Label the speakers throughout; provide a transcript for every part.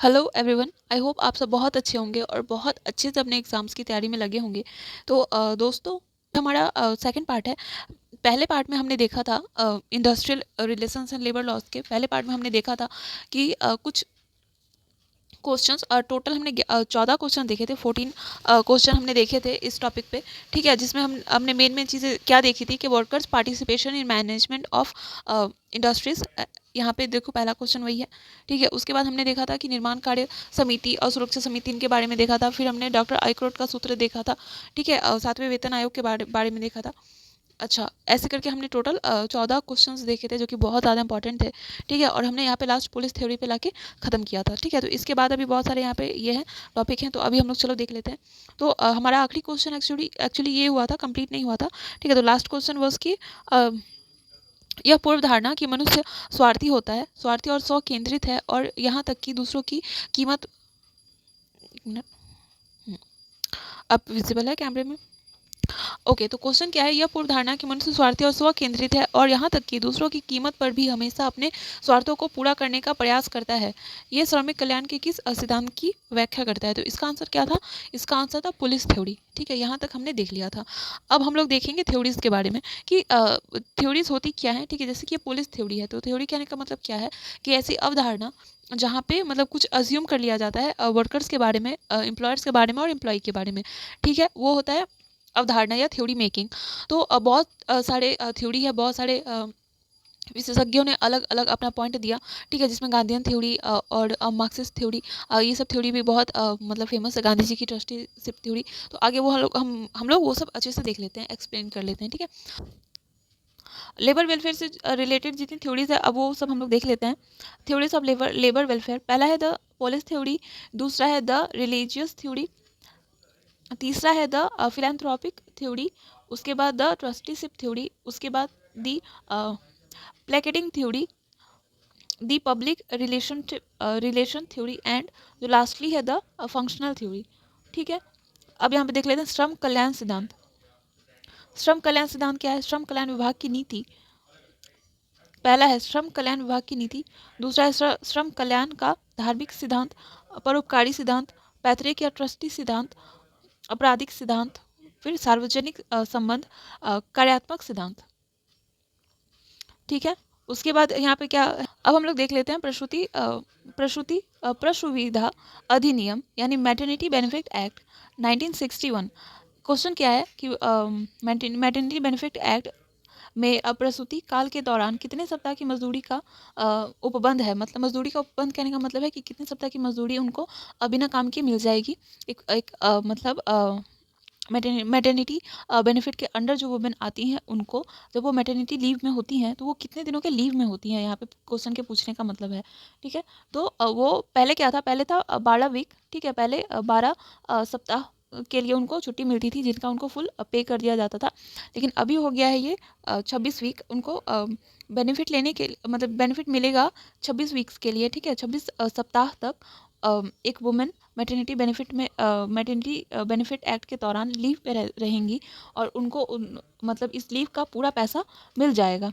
Speaker 1: Hello everyone, I hope आप सब बहुत अच्छे होंगे और बहुत अच्छे से अपने एग्ज़ाम्स की तैयारी में लगे होंगे। तो दोस्तों, हमारा सेकंड पार्ट है। पहले पार्ट में हमने देखा था industrial relations and labour laws के पहले पार्ट में हमने देखा था कि कुछ क्वेश्चंस टोटल हमने 14 क्वेश्चन देखे थे। 14 क्वेश्चन हमने देखे थे इस टॉपिक पे, ठीक है। जिसमें हमने मेन चीज़ें क्या देखी थी कि workers participation in management of industries. यहाँ पे देखो पहला क्वेश्चन वही है, ठीक है। उसके बाद हमने देखा था कि निर्माण कार्य समिति और सुरक्षा समिति इनके बारे में देखा था। फिर हमने डॉक्टर आइक्रोट का सूत्र देखा था, ठीक है। 7वें वेतन आयोग के बारे में देखा था। अच्छा, ऐसे करके हमने टोटल 14 क्वेश्चंस देखे थे जो कि बहुत ज़्यादा इंपॉर्टेंट थे, ठीक है। और हमने यहाँ पे लास्ट पुलिस थ्योरी पे लाके ख़त्म किया था, ठीक है। तो इसके बाद अभी बहुत सारे यहाँ पे ये हैं टॉपिक हैं, तो अभी हम लोग चलो देख लेते हैं। तो हमारा आखिरी क्वेश्चन एक्चुअली ये हुआ था, कंप्लीट नहीं हुआ था, ठीक है। तो लास्ट क्वेश्चन वॉज कि यह पूर्व धारणा कि मनुष्य स्वार्थी होता है, स्वार्थी और स्व केंद्रित है और यहाँ तक कि दूसरों की कीमत। अब विजिबल है कैमरे में? ओके, तो क्वेश्चन क्या है? यह पूर्व धारणा कि मनुष्य स्वार्थी और स्व केंद्रित है और यहाँ तक कि दूसरों की कीमत पर भी हमेशा अपने स्वार्थों को पूरा करने का प्रयास करता है, ये श्रमिक कल्याण के किस सिद्धांत की व्याख्या करता है? तो इसका आंसर क्या था? इसका आंसर था पुलिस थ्योरी, ठीक है। यहाँ तक हमने देख लिया था। अब हम लोग देखेंगे थ्योरीज के बारे में कि थ्योरीज होती क्या है, ठीक है। जैसे कि ये पुलिस थ्योरी है, तो थ्योरी कहने का मतलब क्या है कि ऐसी अवधारणा जहाँ पे मतलब कुछ अज्यूम कर लिया जाता है वर्कर्स के बारे में, एम्प्लॉयर्स के बारे में और एम्प्लॉय के बारे में, ठीक है। वो होता है अवधारणा या थ्योरी मेकिंग। तो बहुत सारे थ्योरी है, बहुत सारे विशेषज्ञों ने अलग अलग अपना पॉइंट दिया, ठीक है। जिसमें गांधीयन थ्योरी और मार्क्सिस्ट थ्योरी, ये सब थ्योरी भी बहुत मतलब फेमस है। गांधी जी की ट्रस्टीशिप थ्योरी। तो आगे वो हम लोग वो सब अच्छे से देख लेते हैं, एक्सप्लेन कर लेते हैं, ठीक है। लेबर वेलफेयर से रिलेटेड जितनी थ्योरीज है, अब वो सब हम लोग देख लेते हैं। थ्योरीज ऑफ लेबर वेलफेयर, पहला है द पोलिस थ्योरी, दूसरा है द रिलीजियस थ्योरी, तीसरा है द फिलैंथ्रोपिक थ्योरी, उसके बाद द ट्रस्टीशिप थ्योरी, उसके बाद the placating theory, the public relation theory and जो लास्टली है द फंक्शनल थ्योरी, ठीक है। अब यहाँ पे देख लेते हैं श्रम कल्याण सिद्धांत। श्रम कल्याण सिद्धांत क्या है? श्रम कल्याण विभाग की नीति, पहला है श्रम कल्याण विभाग की नीति, दूसरा है श्रम कल्याण का धार्मिक सिद्धांत, परोपकारी सिद्धांत, पैतृक या ट्रस्टी सिद्धांत, आपराधिक सिद्धांत, फिर सार्वजनिक संबंध, कार्यात्मक सिद्धांत, ठीक है। उसके बाद यहाँ पे क्या, अब हम लोग देख लेते हैं प्रसूविधा अधिनियम यानी मैटरनिटी बेनिफिट एक्ट 1961। क्वेश्चन क्या है कि मैटरनिटी बेनिफिट एक्ट में प्रसूति काल के दौरान कितने सप्ताह की मजदूरी का उपबंध है। मतलब मजदूरी का उपबंध कहने का मतलब है कि कितने सप्ताह की मजदूरी उनको बिना काम के मिल जाएगी। एक मतलब मैटरनिटी बेनिफिट के अंडर जो वुमेन आती हैं उनको, जब वो मैटरनिटी लीव में होती हैं तो वो कितने दिनों के लीव में होती हैं, यहाँ पे क्वेश्चन के पूछने का मतलब है, ठीक है। तो वो पहले क्या था? पहले था 12 वीक, ठीक है। पहले 12 सप्ताह के लिए उनको छुट्टी मिलती थी जिनका उनको फुल पे कर दिया जाता था। लेकिन अभी हो गया है ये 26 वीक उनको बेनिफिट लेने के, मतलब बेनिफिट मिलेगा 26 वीक्स के लिए, ठीक है। 26 सप्ताह तक एक वुमेन मैटरनिटी बेनिफिट एक्ट के दौरान लीव पे रहेंगी और उनको मतलब इस लीव का पूरा पैसा मिल जाएगा,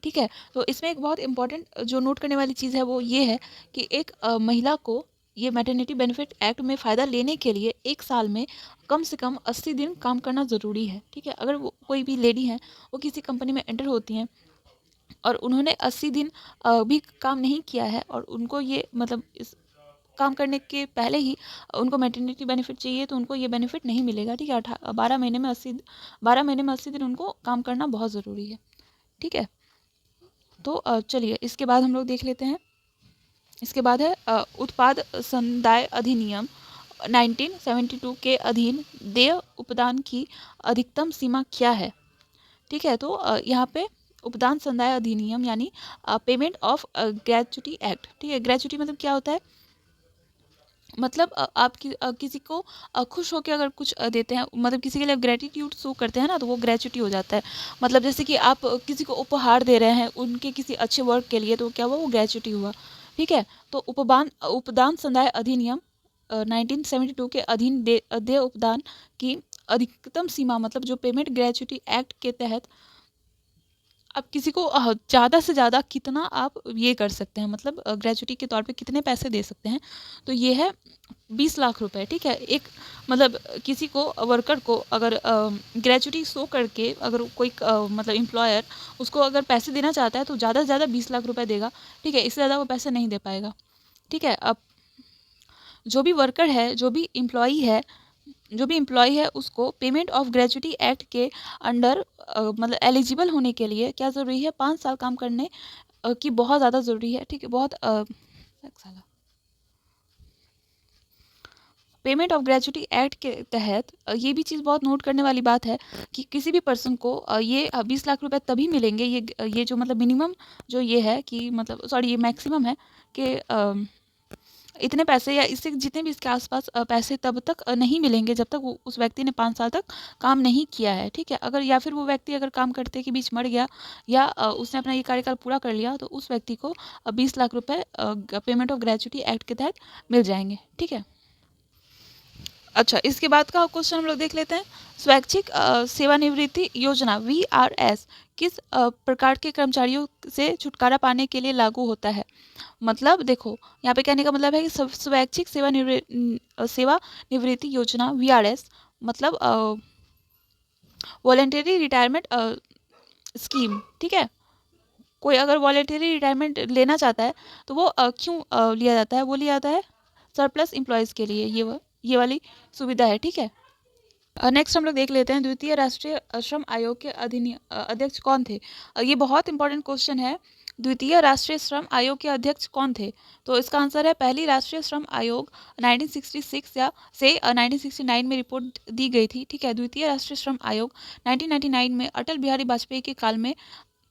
Speaker 1: ठीक है। तो इसमें एक बहुत इंपॉर्टेंट जो नोट करने वाली चीज़ है वो ये है कि एक महिला को ये मैटरनिटी बेनिफिट एक्ट में फ़ायदा लेने के लिए एक साल में कम से कम 80 दिन काम करना ज़रूरी है, ठीक है। अगर वो कोई भी लेडी हैं, वो किसी कंपनी में एंटर होती हैं और उन्होंने 80 दिन भी काम नहीं किया है और उनको ये मतलब इस काम करने के पहले ही उनको मैटरनिटी बेनिफिट चाहिए, तो उनको ये बेनिफिट नहीं मिलेगा, ठीक है। 12 महीने में 80 दिन उनको काम करना बहुत ज़रूरी है, ठीक है। तो चलिए इसके बाद हम लोग देख लेते हैं। इसके बाद है उत्पाद संदाय अधिनियम 1972 के अधीन देय उपदान की अधिकतम सीमा क्या है, ठीक है। तो यहाँ पे उपदान संदाय अधिनियम यानी पेमेंट ऑफ ग्रेच्युटी एक्ट, ठीक है। ग्रेच्युटी मतलब क्या होता है? मतलब आप किसी को खुश होकर अगर कुछ देते हैं, मतलब किसी के लिए ग्रेटिट्यूड शो करते हैं ना, तो वो ग्रेच्युटी हो जाता है। मतलब जैसे कि आप किसी को उपहार दे रहे हैं उनके किसी अच्छे वर्क के लिए, तो क्या हुआ? वो ग्रेच्युटी हुआ, ठीक है। तो उपदान संदाय अधिनियम 1972 के अधीन देय उपदान की अधिकतम सीमा, मतलब जो पेमेंट ग्रेच्युटी एक्ट के तहत अब किसी को ज़्यादा से ज़्यादा कितना आप ये कर सकते हैं, मतलब ग्रेच्युटी के तौर पे कितने पैसे दे सकते हैं, तो ये है 20 लाख रुपए, ठीक है। एक मतलब किसी को वर्कर को अगर ग्रेच्युटी शो करके अगर कोई मतलब एम्प्लॉयर उसको अगर पैसे देना चाहता है तो ज़्यादा से ज़्यादा 20 लाख रुपए देगा, ठीक है। इससे ज़्यादा वो पैसे नहीं दे पाएगा, ठीक है। अब जो भी वर्कर है, जो भी एम्प्लॉई है उसको पेमेंट ऑफ ग्रेच्युटी एक्ट के अंडर मतलब एलिजिबल होने के लिए क्या ज़रूरी है, 5 साल काम करने की बहुत ज़्यादा ज़रूरी है, ठीक है। बहुत पेमेंट ऑफ ग्रेच्युटी एक्ट के तहत ये भी चीज़ बहुत नोट करने वाली बात है कि किसी भी पर्सन को ये 20 लाख रुपए तभी मिलेंगे, ये जो मतलब मिनिमम जो ये है कि मतलब सॉरी ये मैक्सिमम है कि इतने पैसे या इससे जितने भी इसके आसपास पैसे तब तक नहीं मिलेंगे जब तक उस व्यक्ति ने 5 साल तक काम नहीं किया है, ठीक है। अगर या फिर वो व्यक्ति अगर काम करते के बीच मर गया या उसने अपना ये कार्यकाल पूरा कर लिया तो उस व्यक्ति को 20 लाख रुपए पेमेंट ऑफ ग्रेच्युटी एक्ट के तहत मिल जाएंगे, ठीक है। अच्छा, इसके बाद का क्वेश्चन हम लोग देख लेते हैं। स्वैच्छिक सेवानिवृत्ति योजना VRS किस प्रकार के कर्मचारियों से छुटकारा पाने के लिए लागू होता है। मतलब देखो यहाँ पे कहने का मतलब है कि स्वैच्छिक सेवानिवृत्ति योजना VRS मतलब वॉलेंटरी रिटायरमेंट स्कीम, ठीक है। कोई अगर वॉलेंटरी रिटायरमेंट लेना चाहता है तो वो क्यों लिया जाता है, वो लिया जाता है सरप्लस एम्प्लॉयज़ के लिए, ये वाली सुविधा है, ठीक है। नेक्स्ट हम लोग देख लेते हैं द्वितीय राष्ट्रीय श्रम आयोग के अध्यक्ष कौन थे। ये बहुत इंपॉर्टेंट क्वेश्चन है। द्वितीय राष्ट्रीय श्रम आयोग के अध्यक्ष कौन थे, तो इसका आंसर है पहली राष्ट्रीय श्रम आयोग 1966 या से 1969 में रिपोर्ट दी गई थी, ठीक है। द्वितीय राष्ट्रीय श्रम आयोग 1999 में अटल बिहारी वाजपेयी के काल में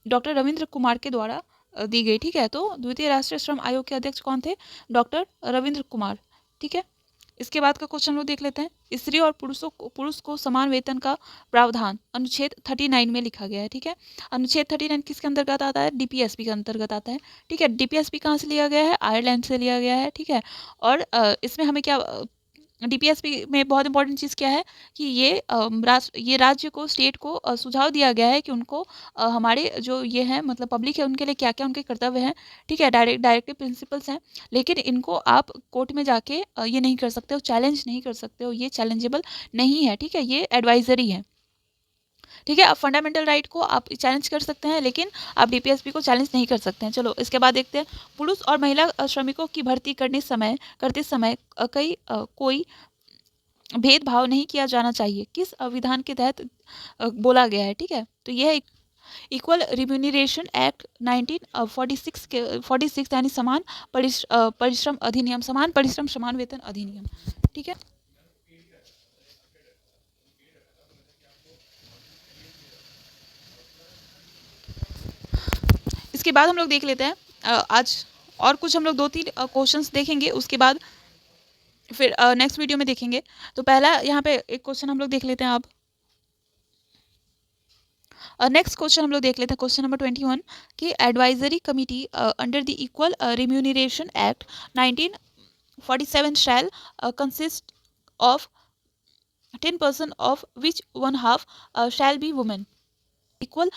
Speaker 1: डॉक्टर रविंद्र कुमार के द्वारा दी गई, ठीक है। तो द्वितीय राष्ट्रीय श्रम आयोग के अध्यक्ष कौन थे, डॉक्टर रविंद्र कुमार, ठीक है। इसके बाद का क्वेश्चन लोग देख लेते हैं। स्त्री और पुरुष को समान वेतन का प्रावधान अनुच्छेद 39 में लिखा गया है, ठीक है। अनुच्छेद 39 किसके अंतर्गत आता है, DPSP के अंतर्गत आता है, ठीक है। DPSP कहाँ से लिया गया है, आयरलैंड से लिया गया है, ठीक है। और इसमें हमें क्या DPSP में बहुत इंपॉर्टेंट चीज़ क्या है कि ये राज्य को, स्टेट को सुझाव दिया गया है कि उनको हमारे जो ये हैं मतलब पब्लिक है उनके लिए क्या क्या उनके कर्तव्य हैं, ठीक है। डायरेक्टिव प्रिंसिपल्स हैं, लेकिन इनको आप कोर्ट में जाके ये नहीं कर सकते हो, चैलेंज नहीं कर सकते हो, ये चैलेंजेबल नहीं है, ठीक है। ये एडवाइजरी है, ठीक है। अब फंडामेंटल राइट को आप चैलेंज कर सकते हैं लेकिन आप DPSP को चैलेंज नहीं कर सकते हैं। चलो इसके बाद देखते हैं। पुरुष और महिला श्रमिकों की भर्ती करते समय कोई भेदभाव नहीं किया जाना चाहिए, किस विधान के तहत बोला गया है, ठीक है। तो यह है इक्वल रिम्यूनरेशन एक्ट 1946 यानी समान परिश्रम अधिनियम, समान परिश्रम समान वेतन अधिनियम, ठीक है। इसके बाद हम लोग देख लेते हैं आज और कुछ हम लोग 2-3 क्वेश्चंस देखेंगे, उसके बाद फिर नेक्स्ट वीडियो में देखेंगे। तो पहला यहाँ पे एक क्वेश्चन हम लोग देख लेते हैं। अब नेक्स्ट क्वेश्चन हम लोग देख लेते हैं, क्वेश्चन नंबर 21 कि advisory committee under the equal remuneration act 1947 shell consist of 10% of which 1/2 shall be women. Equal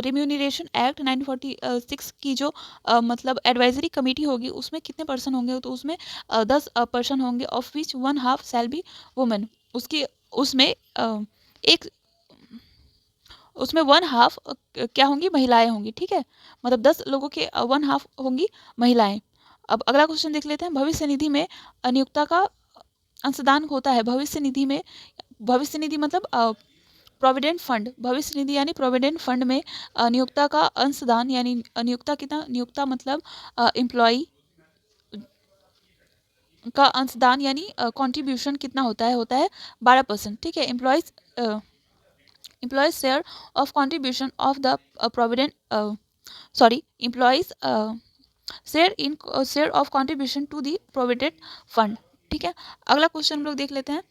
Speaker 1: remuneration act 1946 की जो मतलब एडवाइजरी कमेटी होगी उसमें कितने पर्सन होंगे, तो उसमें 10 पर्सन होंगे, of which 1/2 shall be women. उसमें एक उसमें 1/2 क्या होंगी, महिलाएं होंगी, ठीक है। मतलब 10 लोगों के 1/2 होंगी महिलाएं। अब अगला क्वेश्चन देख लेते हैं। भविष्य निधि में नियोक्ता का अंशदान होता है। भविष्य निधि मतलब प्रोविडेंट फंड, भविष्य निधि यानी प्रोविडेंट फंड में नियोक्ता का अंशदान यानी नियोक्ता मतलब एम्प्लॉय का अंशदान यानी कंट्रीब्यूशन कितना होता है 12%, ठीक है। Employees share of contribution of the provident employees share of contribution to the provident fund, ठीक है। अगला क्वेश्चन हम लोग देख लेते हैं।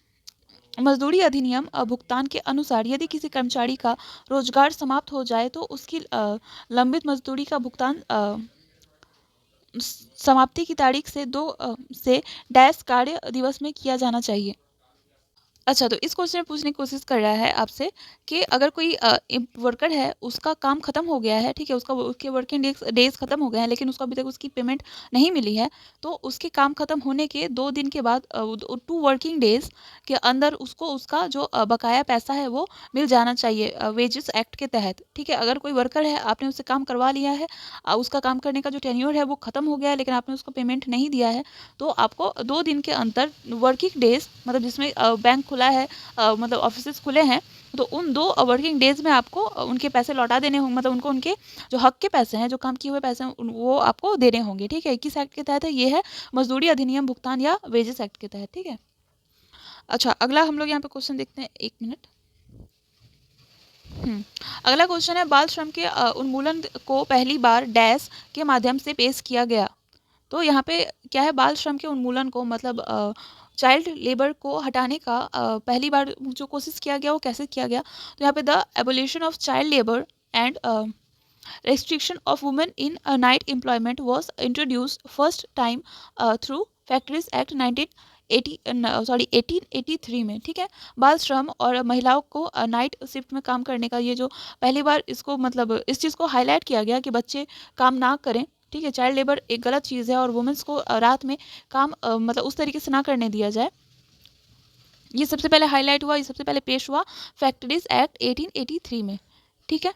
Speaker 1: मजदूरी अधिनियम भुगतान के अनुसार यदि किसी कर्मचारी का रोजगार समाप्त हो जाए तो उसकी लंबित मजदूरी का भुगतान समाप्ति की तारीख से 2 से डैश कार्य दिवस में किया जाना चाहिए। अच्छा, तो इस क्वेश्चन में पूछने की कोशिश कर रहा है आपसे कि अगर कोई वर्कर है, उसका काम खत्म हो गया है, ठीक है, उसके वर्किंग डेज खत्म हो गए हैं, लेकिन उसको अभी तक उसकी पेमेंट नहीं मिली है, तो उसके काम खत्म होने के 2 दिन के बाद 2 वर्किंग डेज के अंदर उसको उसका जो बकाया पैसा है वो मिल जाना चाहिए वेजेस एक्ट के तहत, ठीक है। अगर कोई वर्कर है, आपने उससे काम करवा लिया है, उसका काम करने का जो टेन्योर है वो खत्म हो गया है, लेकिन आपने उसको पेमेंट नहीं दिया है, तो आपको 2 दिन के अंदर वर्किंग डेज, मतलब जिसमें बैंक खुला है, मतलब ऑफिसेस खुले हैं, तो उन 2 वर्किंग डेज में आपको उनके पैसे लौटा देने होंगे, मतलब उनको उनके जो हक के पैसे हैं, जो काम किए हुए पैसे हैं, वो आपको देने होंगे, ठीक है। किस एक्ट के तहत है ये? है मजदूरी अधिनियम भुगतान या वेजेस एक्ट के तहत, ठीक है। अच्छा, अगला हम लोग यहाँ पे क्वेश्चन देखते हैं, 1 मिनट। अगला क्वेश्चन है, बाल श्रम के उन्मूलन को पहली बार डैश के माध्यम से पेश किया गया। तो यहाँ पे क्या है, बाल श्रम के उन्मूलन को, मतलब चाइल्ड लेबर को हटाने का पहली बार जो कोशिश किया गया वो कैसे किया गया? तो यहाँ पे the abolition of child labour and restriction of women in night employment was introduced first time through Factories Act 1883 में, ठीक है। बाल श्रम और महिलाओं को नाइट शिफ्ट में काम करने का ये जो पहली बार इसको, मतलब इस चीज़ को हाईलाइट किया गया कि बच्चे काम ना करें, ठीक है। चाइल्ड लेबर एक गलत चीज़ है और वुमेंस को रात में काम मतलब उस तरीके से ना करने दिया जाए। ये सबसे पहले हाईलाइट हुआ, ये सबसे पहले पेश हुआ फैक्ट्रीज एक्ट 1883 में, ठीक है।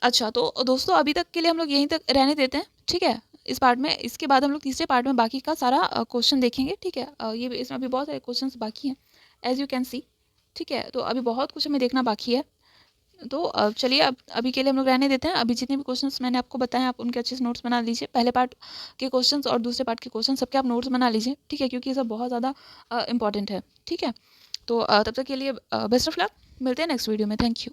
Speaker 1: अच्छा, तो दोस्तों अभी तक के लिए हम लोग यहीं तक रहने देते हैं, ठीक है। इस पार्ट में, इसके बाद हम लोग तीसरे पार्ट में बाकी का सारा क्वेश्चन देखेंगे, ठीक है। ये इसमें अभी बहुत सारे क्वेश्चंस बाकी हैं, एज यू कैन सी, ठीक है। तो अभी बहुत कुछ हमें देखना बाकी है, तो चलिए अब अभी के लिए हम लोग रहने देते हैं। अभी जितने भी क्वेश्चंस मैंने आपको बताए, आप उनके अच्छे से नोट्स बना लीजिए। पहले पार्ट के क्वेश्चंस और दूसरे पार्ट के क्वेश्चन सबके आप नोट्स बना लीजिए, ठीक है, क्योंकि ये सब बहुत ज़्यादा इंपॉर्टेंट है, ठीक है। तो तब तक के लिए बेस्ट ऑफ लक, मिलते हैं नेक्स्ट वीडियो में। Thank you.